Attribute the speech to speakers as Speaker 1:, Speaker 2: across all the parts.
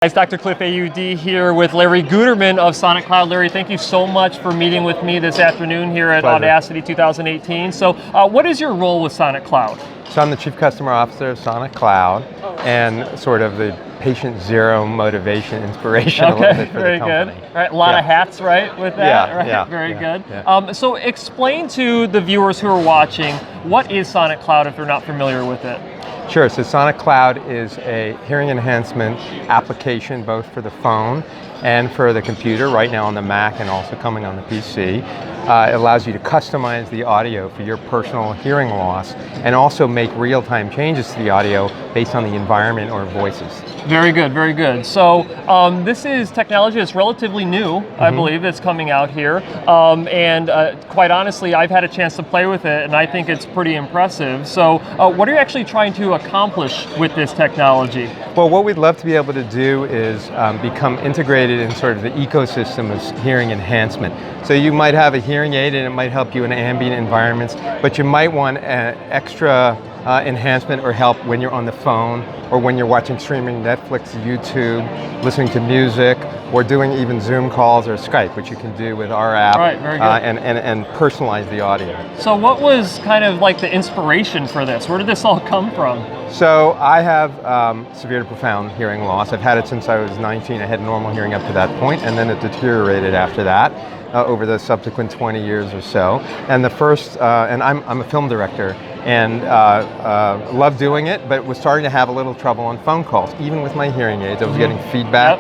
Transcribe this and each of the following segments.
Speaker 1: Guys, Dr. Cliff AUD here with Larry Guterman of Sonic Cloud. Larry, thank you so much for meeting with me this afternoon here at Audacity 2018. So what is your role with Sonic Cloud?
Speaker 2: So I'm the Chief Customer Officer of Sonic Cloud and sort of the patient zero motivation inspiration a little bit for the company.
Speaker 1: Good. Right, a lot of hats, right, with that?
Speaker 2: Yeah,
Speaker 1: right?
Speaker 2: yeah.
Speaker 1: Very good.
Speaker 2: Yeah.
Speaker 1: So explain to the viewers who are watching, what is Sonic Cloud if they're not familiar with it?
Speaker 2: Sure, so Sonic Cloud is a hearing enhancement application both for the phone and for the computer, right now on the Mac and also coming on the PC. It allows you to customize the audio for your personal hearing loss and also make real-time changes to the audio based on the environment or voices.
Speaker 1: Very good, very good. So this is technology that's relatively new, I believe, that's coming out here. And quite honestly, I've had a chance to play with it and I think it's pretty impressive. So what are you actually trying to accomplish with this technology?
Speaker 2: Well, what we'd love to be able to do is become integrated in sort of the ecosystem of hearing enhancement. So you might have a hearing aid and it might help you in ambient environments, but you might want extra enhancement or help when you're on the phone or when you're watching streaming Netflix, YouTube, listening to music, or doing even Zoom calls or Skype, which you can do with our app,
Speaker 1: right, very good.
Speaker 2: And personalize the audio.
Speaker 1: So what was kind of like the inspiration for this? Where did this all come from?
Speaker 2: So I have severe to profound hearing loss. I've had it since I was 19. I had normal hearing up to that point, and then it deteriorated after that over the subsequent 20 years or so. And the first, and I'm a film director, and love doing it, but was starting to have a little trouble on phone calls. Even with my hearing aids, I was getting feedback,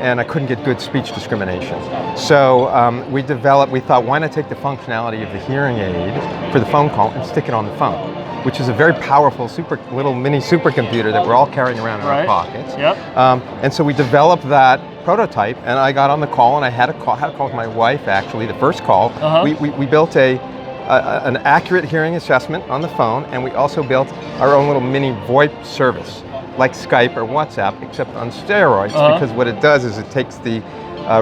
Speaker 2: and I couldn't get good speech discrimination. So we thought, why not take the functionality of the hearing aid for the phone call and stick it on the phone, which is a very powerful, little mini supercomputer that we're all carrying around in our pockets. And so we developed that prototype, and I got on the call, and I had a call with my wife, actually, the first call. We built an accurate hearing assessment on the phone, and we also built our own little mini VoIP service, like Skype or WhatsApp, except on steroids, because what it does is it takes the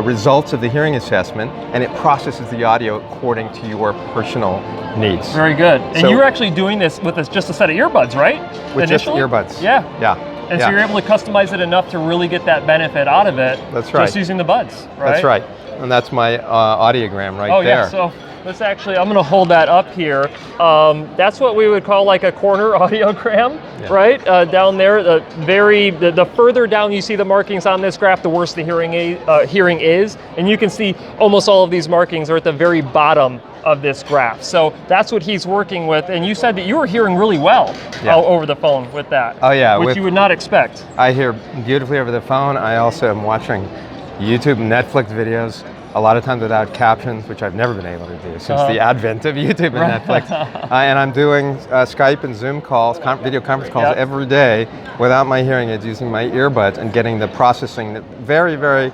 Speaker 2: results of the hearing assessment and it processes the audio according to your personal needs.
Speaker 1: Very good. And you were actually doing this with just a set of earbuds, right?
Speaker 2: With
Speaker 1: initially?
Speaker 2: just earbuds.
Speaker 1: Yeah.
Speaker 2: Yeah.
Speaker 1: And so you're able to customize it enough to really get that benefit out of it.
Speaker 2: That's right.
Speaker 1: Just using the buds, right?
Speaker 2: That's right. And that's my audiogram right there.
Speaker 1: Yeah, so let's actually, I'm gonna hold that up here. That's what we would call like a corner audiogram, right? Down there, the further down you see the markings on this graph, the worse the hearing is. And you can see almost all of these markings are at the very bottom of this graph. So that's what he's working with. And you said that you were hearing really well over the phone with that.
Speaker 2: Oh yeah.
Speaker 1: Which you would not expect.
Speaker 2: I hear beautifully over the phone. I also am watching YouTube and Netflix videos, a lot of times without captions, which I've never been able to do since the advent of YouTube and Netflix. And I'm doing Skype and Zoom calls, video conference calls every day without my hearing aids, using my earbuds and getting the processing, that very, very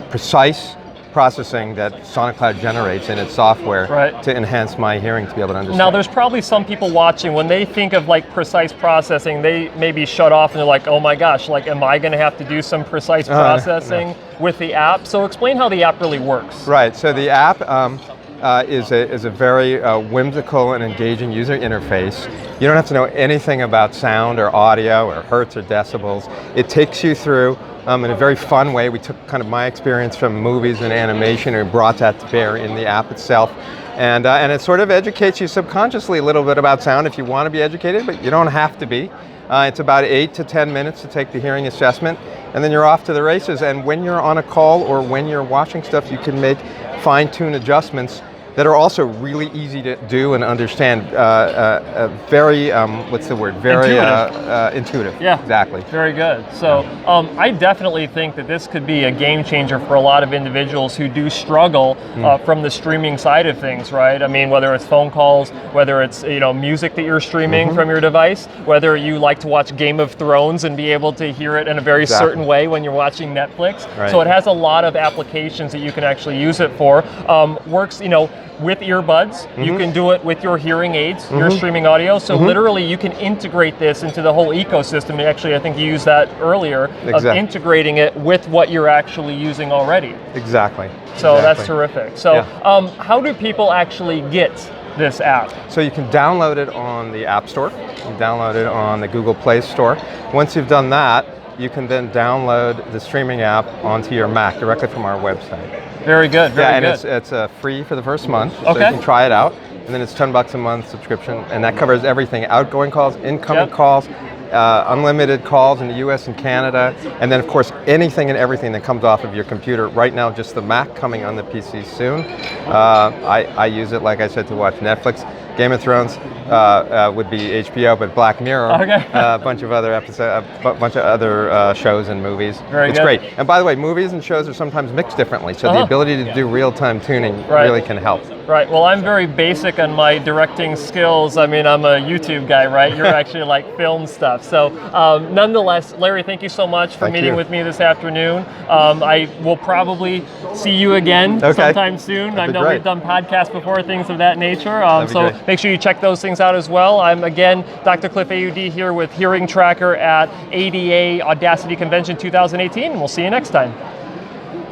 Speaker 2: precise processing that Sonic Cloud generates in its software to enhance my hearing to be able to understand.
Speaker 1: Now there's probably some people watching, when they think of like precise processing, they maybe shut off and they're like, oh my gosh, like am I gonna have to do some precise processing with the app? So explain how the app really works.
Speaker 2: Right, so the app is a very whimsical and engaging user interface. You don't have to know anything about sound or audio or hertz or decibels. It takes you through in a very fun way. We took kind of my experience from movies and animation and brought that to bear in the app itself. And it sort of educates you subconsciously a little bit about sound if you want to be educated, but you don't have to be. It's about 8 to 10 minutes to take the hearing assessment, and then you're off to the races. And when you're on a call or when you're watching stuff, you can make fine-tune adjustments that are also really easy to do and understand. Very, what's the word? Very intuitive.
Speaker 1: Yeah,
Speaker 2: exactly.
Speaker 1: Very good. So I definitely think that this could be a game changer for a lot of individuals who do struggle from the streaming side of things, right? I mean, whether it's phone calls, whether it's music that you're streaming from your device, whether you like to watch Game of Thrones and be able to hear it in a very certain way when you're watching Netflix.
Speaker 2: Right.
Speaker 1: So it has a lot of applications that you can actually use it for. Works, with earbuds, you can do it with your hearing aids, your streaming audio, so literally you can integrate this into the whole ecosystem. Actually, I think you used that earlier, of integrating it with what you're actually using already.
Speaker 2: Exactly.
Speaker 1: So that's terrific. So how do people actually get this app?
Speaker 2: So you can download it on the App Store, you can download it on the Google Play Store. Once you've done that, you can then download the streaming app onto your Mac directly from our website.
Speaker 1: Very good. Very
Speaker 2: Yeah, and
Speaker 1: good.
Speaker 2: it's free for the first month, so
Speaker 1: Okay.
Speaker 2: you can try it out. And then it's $10 a month subscription, and that covers everything: outgoing calls, incoming
Speaker 1: Yep.
Speaker 2: calls, unlimited calls in the US and Canada, and then of course anything and everything that comes off of your computer. Right now, just the Mac, coming on the PC soon. I use it, like I said, to watch Netflix. Game of Thrones would be HBO, but Black Mirror,
Speaker 1: Okay.
Speaker 2: a bunch of other episodes, a bunch of other shows and movies.
Speaker 1: Very
Speaker 2: it's
Speaker 1: good.
Speaker 2: great. And by the way, movies and shows are sometimes mixed differently, so the ability to do real-time tuning
Speaker 1: Right.
Speaker 2: really can help.
Speaker 1: Right. Well, I'm very basic on my directing skills. I mean, I'm a YouTube guy, right? You're actually like film stuff. So, nonetheless, Larry, thank you so much for
Speaker 2: Thank
Speaker 1: meeting
Speaker 2: you.
Speaker 1: with me this afternoon. I will probably see you again
Speaker 2: Okay.
Speaker 1: sometime soon.
Speaker 2: That'd
Speaker 1: I
Speaker 2: be
Speaker 1: know
Speaker 2: great.
Speaker 1: we've done podcasts before, things of that nature.
Speaker 2: That'd be
Speaker 1: So
Speaker 2: great.
Speaker 1: make sure you check those things out as well. I'm again Dr. Cliff AUD here with Hearing Tracker at ADA Audacity Convention 2018, and we'll see you next time.